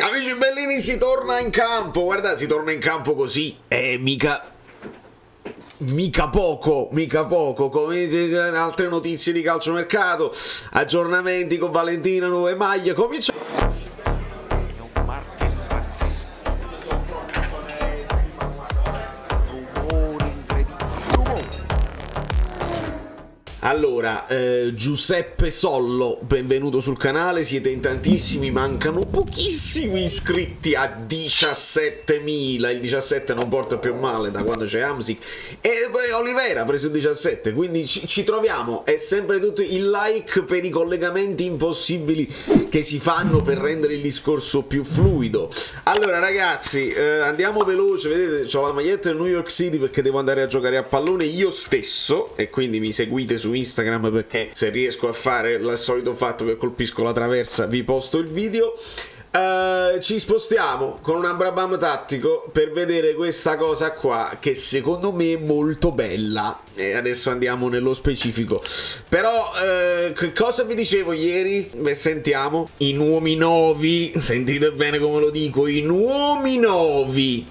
Amici bellini, si torna in campo. Guarda, si torna in campo così. Mica poco. Come altre notizie di calciomercato, aggiornamenti con Valentina, nuove maglie. Cominciamo. Allora, Giuseppe Sollo, benvenuto sul canale, siete in tantissimi, mancano pochissimi iscritti a 17.000, il 17 non porta più male da quando c'è Hamsik, e poi Olivera ha preso il 17, quindi ci troviamo, è sempre tutto il like per i collegamenti impossibili che si fanno per rendere il discorso più fluido. Allora ragazzi, andiamo veloce, vedete, ho la maglietta del New York City perché devo andare a giocare a pallone io stesso, e quindi mi seguite su Instagram perché se riesco a fare il solito fatto che colpisco la traversa vi posto il video. Ci spostiamo con un Abrabam tattico per vedere questa cosa qua che secondo me è molto bella, e adesso andiamo nello specifico. Però che cosa vi dicevo ieri? Beh, sentiamo i nomi nuovi, sentite bene come lo dico, i nomi nuovi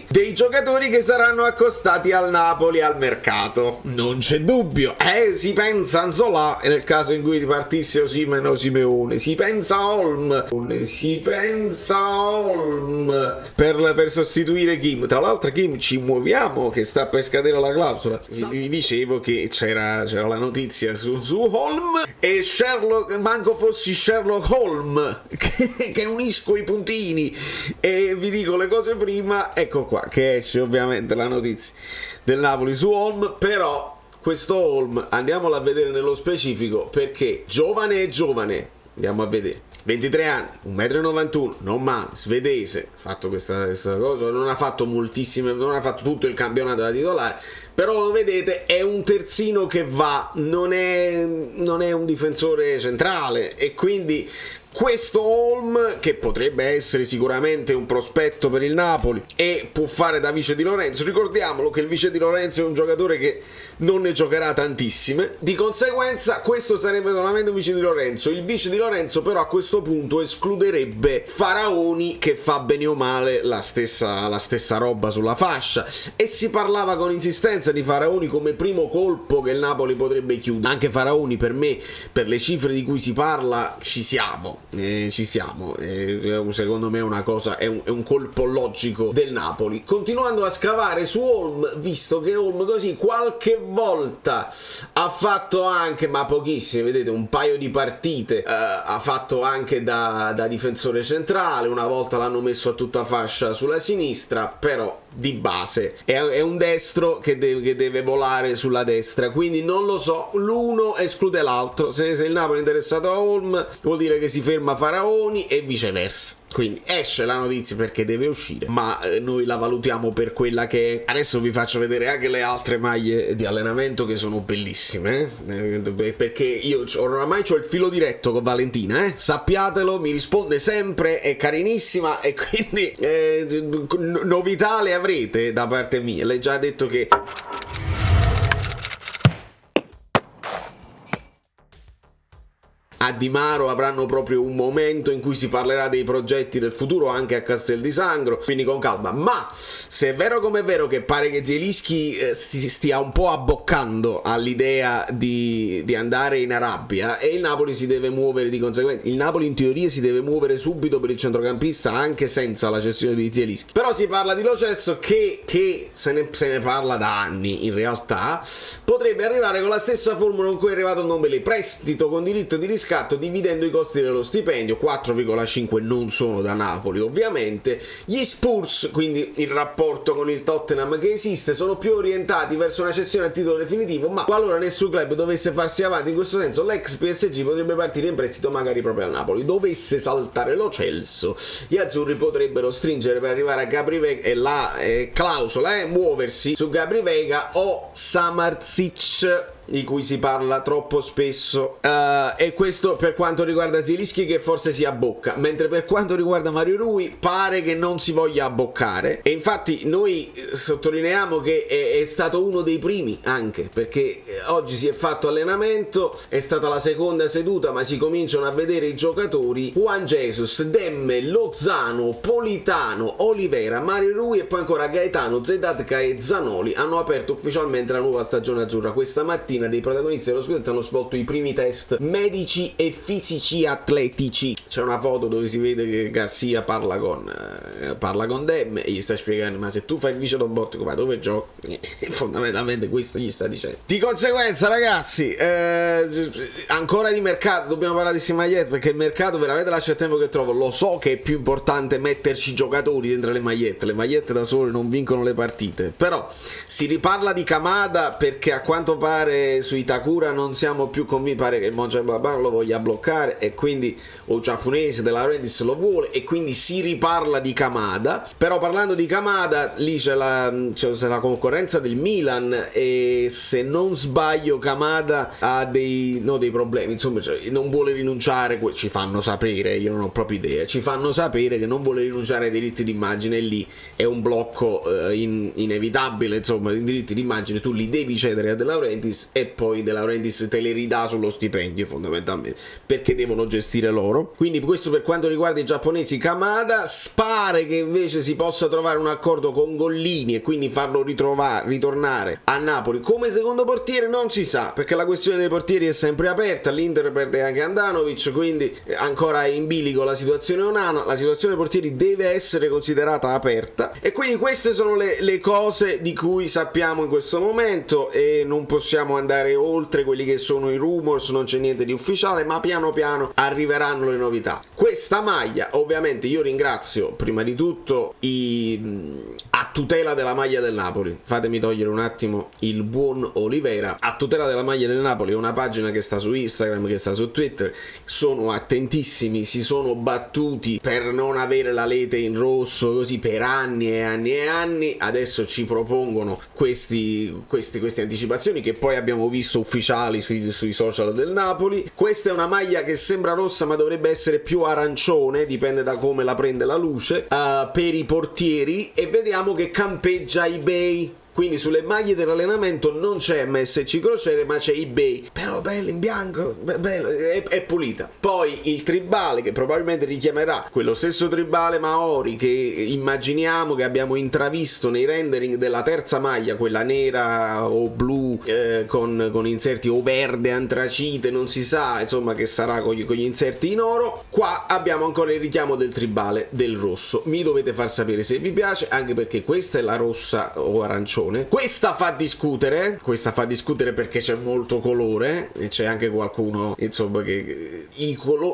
dei giocatori che saranno accostati al Napoli al mercato. Non c'è dubbio, si pensa a Anzolà nel caso in cui partisse Osimhen o Simeone, si pensa a per sostituire Kim. Tra l'altro Kim ci muoviamo che sta per scadere la clausola. Vi dicevo che c'era la notizia su Holm e Sherlock, manco fossi Sherlock Holm che unisco i puntini e vi dico le cose prima. Ecco qua che esce ovviamente la notizia del Napoli su Holm, però questo Holm andiamolo a vedere nello specifico perché giovane, andiamo a vedere. 23 anni, 1,91 m, non male, svedese, ha fatto questa cosa, non ha fatto moltissime, non ha fatto tutto il campionato da titolare, però lo vedete, è un terzino che va, non è un difensore centrale, e quindi questo Holm, che potrebbe essere sicuramente un prospetto per il Napoli e può fare da vice di Lorenzo, ricordiamolo che il vice di Lorenzo è un giocatore che non ne giocherà tantissime, di conseguenza questo sarebbe solamente un vice di Lorenzo. Il vice di Lorenzo però a questo punto escluderebbe Faraoni, che fa bene o male la stessa roba sulla fascia, e si parlava con insistenza di Faraoni come primo colpo che il Napoli potrebbe chiudere. Anche Faraoni, per me, per le cifre di cui si parla, ci siamo, secondo me è una cosa, è un colpo logico del Napoli. Continuando a scavare su Holm, visto che Holm così qualche volta ha fatto anche, ma pochissime, vedete, un paio di partite, ha fatto anche da difensore centrale, una volta l'hanno messo a tutta fascia sulla sinistra, però di base è un destro che deve volare sulla destra, quindi non lo so, l'uno esclude l'altro. Se il Napoli è interessato a Holm vuol dire che si ferma Faraoni e viceversa, quindi esce la notizia perché deve uscire, ma noi la valutiamo per quella che è. Adesso vi faccio vedere anche le altre maglie di allenamento che sono bellissime, perché io oramai ho il filo diretto con Valentina, sappiatelo, mi risponde sempre, è carinissima, e quindi novità le avrete da parte mia. Lei già ha detto che a Di Maro avranno proprio un momento in cui si parlerà dei progetti del futuro anche a Castel di Sangro, quindi con calma. Ma se è vero come è vero che pare che Zielinski stia un po' abboccando all'idea di andare in Arabia, e il Napoli si deve muovere di conseguenza, il Napoli in teoria si deve muovere subito per il centrocampista anche senza la cessione di Zielinski. Però si parla di Lo Celso che se ne parla da anni, in realtà potrebbe arrivare con la stessa formula con cui è arrivato Ndombele, prestito con diritto di riscatto dividendo i costi dello stipendio. 4,5 non sono da Napoli ovviamente. Gli Spurs, quindi il rapporto con il Tottenham che esiste, sono più orientati verso una cessione a titolo definitivo, ma qualora nessun club dovesse farsi avanti in questo senso, l'ex PSG potrebbe partire in prestito magari proprio al Napoli. Dovesse saltare Lo Celso, gli azzurri potrebbero stringere per arrivare a Gabri Vega, e la clausola è muoversi su Gabri Vega o Samardzic, di cui si parla troppo spesso, e questo per quanto riguarda Zielinski, che forse si abbocca, mentre per quanto riguarda Mario Rui pare che non si voglia abboccare. E infatti noi sottolineiamo che è stato uno dei primi, anche perché oggi si è fatto allenamento, è stata la seconda seduta, ma si cominciano a vedere i giocatori: Juan Jesus, Demme, Lozano, Politano, Olivera, Mario Rui e poi ancora Gaetano, Zedatka e Zanoli hanno aperto ufficialmente la nuova stagione azzurra. Questa mattina dei protagonisti dello scudetto hanno svolto i primi test medici e fisici atletici. C'è una foto dove si vede che Garcia parla con Demme e gli sta spiegando: ma se tu fai il vice robotico, ma dove giochi? Fondamentalmente questo gli sta dicendo. Di conseguenza, ragazzi, ancora di mercato dobbiamo parlare di queste magliette, perché il mercato veramente lascia il tempo che trovo. Lo so che è più importante metterci giocatori dentro le magliette da sole non vincono le partite, però si riparla di Kamada perché a quanto pare su Itakura non siamo più convinti, pare che il Mönchengladbach lo voglia bloccare e quindi, o il giapponese De Laurentiis lo vuole, e quindi si riparla di Kamada. Però parlando di Kamada, lì c'è la concorrenza del Milan e se non sbaglio Kamada ha dei problemi, insomma, cioè, non vuole rinunciare, ci fanno sapere, io non ho proprio idea, ci fanno sapere che non vuole rinunciare ai diritti d'immagine, e lì è un blocco inevitabile, insomma. I diritti d'immagine tu li devi cedere a De Laurentiis e poi De Laurentiis te li ridà sullo stipendio, fondamentalmente, perché devono gestire loro. Quindi questo per quanto riguarda i giapponesi. Kamada pare che invece si possa trovare un accordo con Gollini e quindi farlo ritornare a Napoli come secondo portiere, non si sa, perché la questione dei portieri è sempre aperta. L'Inter perde anche Andanovic, quindi ancora è in bilico la situazione Onana. La situazione dei portieri deve essere considerata aperta, e quindi queste sono le cose di cui sappiamo in questo momento, e non possiamo andare oltre quelli che sono i rumors, non c'è niente di ufficiale, ma piano piano arriveranno le novità. Questa maglia, ovviamente, io ringrazio prima di tutto a tutela della maglia del Napoli, fatemi togliere un attimo il buon Olivera, a tutela della maglia del Napoli, è una pagina che sta su Instagram, che sta su Twitter, sono attentissimi, si sono battuti per non avere la lete in rosso così per anni e anni e anni. Adesso ci propongono queste anticipazioni che poi abbiamo visto ufficiali sui social del Napoli. Questa è una maglia che sembra rossa ma dovrebbe essere più arancione, dipende da come la prende la luce, per i portieri, e vediamo che campeggia eBay. Quindi sulle maglie dell'allenamento non c'è MSC Crociere, ma c'è eBay. Però bello in bianco, bello, è pulita. Poi il tribale, che probabilmente richiamerà quello stesso tribale Maori che immaginiamo, che abbiamo intravisto nei rendering della terza maglia, quella nera o blu, con inserti o verde antracite, non si sa, insomma, che sarà con gli inserti in oro. Qua abbiamo ancora il richiamo del tribale del rosso. Mi dovete far sapere se vi piace, anche perché questa è la rossa o arancione. Questa fa discutere perché c'è molto colore e c'è anche qualcuno, insomma, che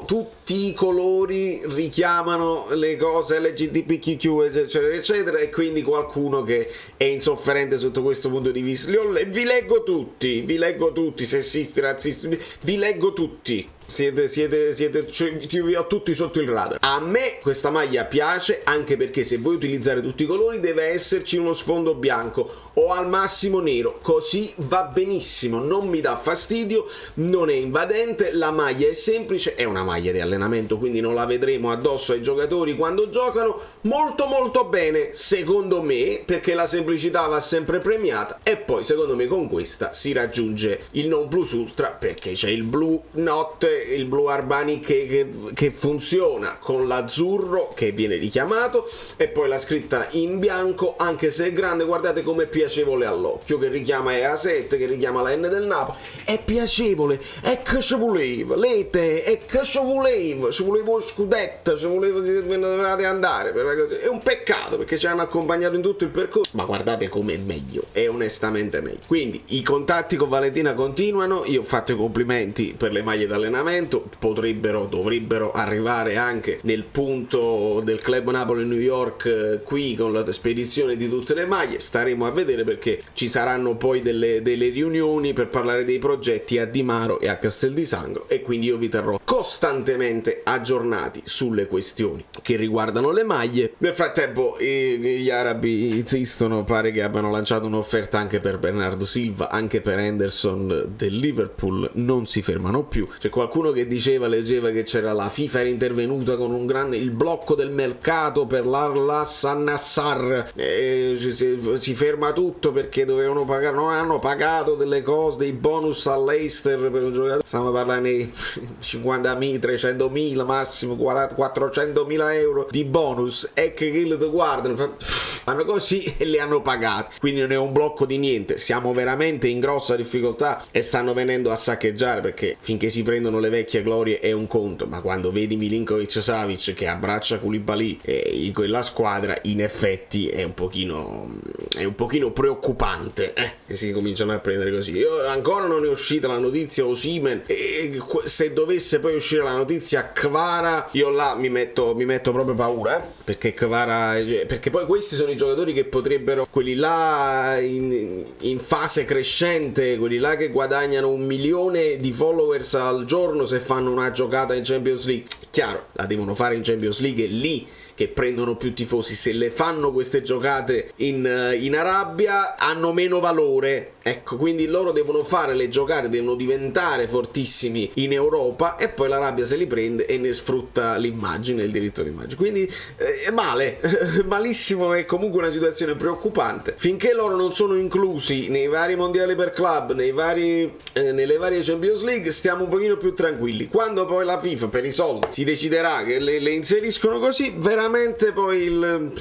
tutti i colori richiamano le cose LGBTQ eccetera eccetera, e quindi qualcuno che è insofferente sotto questo punto di vista. Vi leggo tutti, sessisti, razzisti, vi leggo tutti. Vi ho tutti sotto il radar. A me questa maglia piace, anche perché se vuoi utilizzare tutti i colori deve esserci uno sfondo bianco o al massimo nero, così va benissimo, non mi dà fastidio, non è invadente, la maglia è semplice, è una maglia di allenamento, quindi non la vedremo addosso ai giocatori quando giocano. Molto molto bene, secondo me, perché la semplicità va sempre premiata. E poi secondo me con questa si raggiunge il non plus ultra, perché c'è il blu notte, il blu Arbani che funziona con l'azzurro che viene richiamato, e poi la scritta in bianco, anche se è grande, guardate com'è piacevole all'occhio, che richiama EA7, che richiama la N del Napoli, è piacevole, è che ci voleva Lete, è che ci voleva scudetto, ci voleva che ve ne dovevate andare, è un peccato perché ci hanno accompagnato in tutto il percorso, ma guardate com'è meglio, è onestamente meglio. Quindi i contatti con Valentina continuano, io ho fatto i complimenti per le maglie d'allenamento, allenamento, dovrebbero arrivare anche nel punto del Club Napoli New York qui con la spedizione di tutte le maglie. Staremo a vedere, perché ci saranno poi delle riunioni per parlare dei progetti a Di Maro e a Castel di Sangro, e quindi io vi terrò costantemente aggiornati sulle questioni che riguardano le maglie. Nel frattempo gli arabi insistono, pare che abbiano lanciato un'offerta anche per Bernardo Silva, anche per Henderson del Liverpool, non si fermano più. C'è qualcuno che leggeva che c'era la FIFA era intervenuta con il blocco del mercato per l'Al Nassr, si ferma tutto perché dovevano pagare, non hanno pagato delle cose, dei bonus all'Eister per un giocatore, stiamo parlando di 50.000, 300.000, massimo 400.000 euro di bonus, e che quello ti guardano, fanno così e li hanno pagati, quindi non è un blocco di niente. Siamo veramente in grossa difficoltà e stanno venendo a saccheggiare, perché finché si prendono le vecchie glorie è un conto, ma quando vedi Milinkovic-Savic che abbraccia Koulibaly in quella squadra, in effetti è un pochino preoccupante che si cominciano a prendere così. Io ancora non è uscita la notizia Osimhen, e se dovesse poi uscire la notizia Kvara, io là mi metto proprio paura, perché Kvara, perché poi questi sono i giocatori che potrebbero, quelli là in fase crescente, quelli là che guadagnano 1 milione di followers al giorno se fanno una giocata in Champions League. Chiaro, la devono fare in Champions League, è lì che prendono più tifosi. Se le fanno queste giocate in Arabia hanno meno valore, ecco, quindi loro devono fare le giocate, devono diventare fortissimi in Europa, e poi l'Arabia se li prende e ne sfrutta l'immagine, il diritto d'immagine. Quindi è male, malissimo, è comunque una situazione preoccupante. Finché loro non sono inclusi nei vari mondiali per club, nelle varie Champions League, stiamo un pochino più tranquilli. Quando poi la FIFA per i soldi si deciderà che le inseriscono così, veramente poi il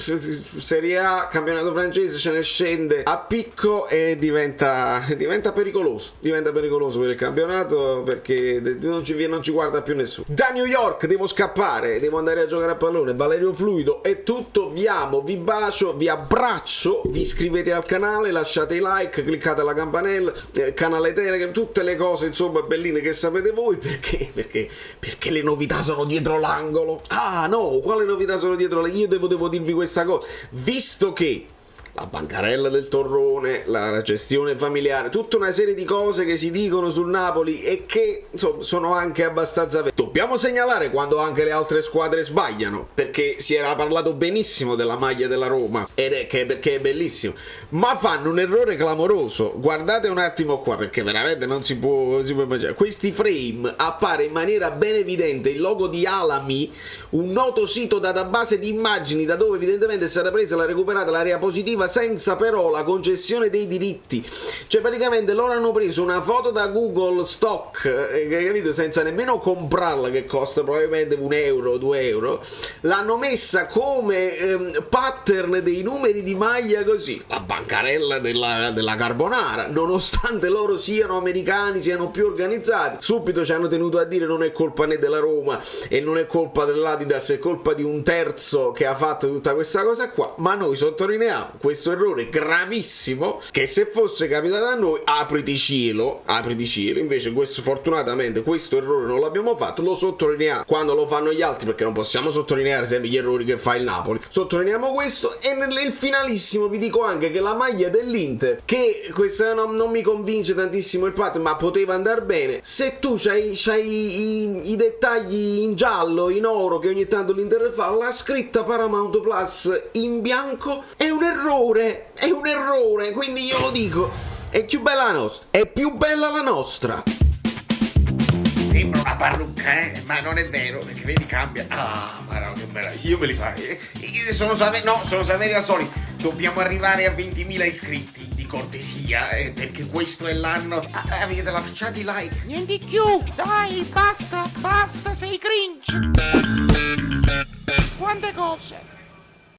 Serie A, campionato francese, ce ne scende a picco e diventa pericoloso per il campionato, perché non ci guarda più nessuno. Da New York devo scappare, devo andare a giocare a pallone. Valerio Fluido è tutto, vi amo, vi bacio, vi abbraccio, vi iscrivete al canale, lasciate i like, cliccate la campanella, canale Telegram, tutte le cose insomma belline che sapete voi, perché le novità sono dietro l'angolo. Ah no, quale novità sono dietro? Io devo dirvi questa cosa, visto che la bancarella del Torrone, la gestione familiare, tutta una serie di cose che si dicono sul Napoli e che insomma sono anche abbastanza vere. Dobbiamo segnalare quando anche le altre squadre sbagliano, perché si era parlato benissimo della maglia della Roma perché è bellissimo, ma fanno un errore clamoroso. Guardate un attimo qua, perché veramente non si può immaginare. Questi frame appare in maniera ben evidente il logo di Alami, un noto sito database di immagini da dove evidentemente è stata presa la recuperata l'area positiva, senza però la concessione dei diritti. Cioè praticamente loro hanno preso una foto da Google stock, capito, senza nemmeno comprarla, che costa probabilmente 1 euro, 2 euro, l'hanno messa come pattern dei numeri di maglia, così la bancarella della carbonara, nonostante loro siano americani, siano più organizzati. Subito ci hanno tenuto a dire non è colpa né della Roma e non è colpa dell'Adidas, è colpa di un terzo che ha fatto tutta questa cosa qua. Ma noi sottolineiamo questo errore gravissimo, che se fosse capitato a noi apriti cielo, invece fortunatamente questo errore non l'abbiamo fatto, lo sottolineiamo quando lo fanno gli altri, perché non possiamo sottolineare sempre gli errori che fa il Napoli, sottolineiamo questo. E nel finalissimo vi dico anche che la maglia dell'Inter, che questa non mi convince tantissimo il pattern, ma poteva andare bene, se tu c'hai i dettagli in giallo, in oro, che ogni tanto l'Inter fa, la scritta Paramount Plus in bianco è un errore, quindi io lo dico, è più bella la nostra. Sembra una parrucca, ma non è vero, perché vedi cambia. Ah, ma no, che bella, io me li fai. Sono Saverio Asoli. Dobbiamo arrivare a 20.000 iscritti, di cortesia, perché questo è l'anno. Avete lasciato i like? Niente più, dai, basta, sei cringe. Quante cose.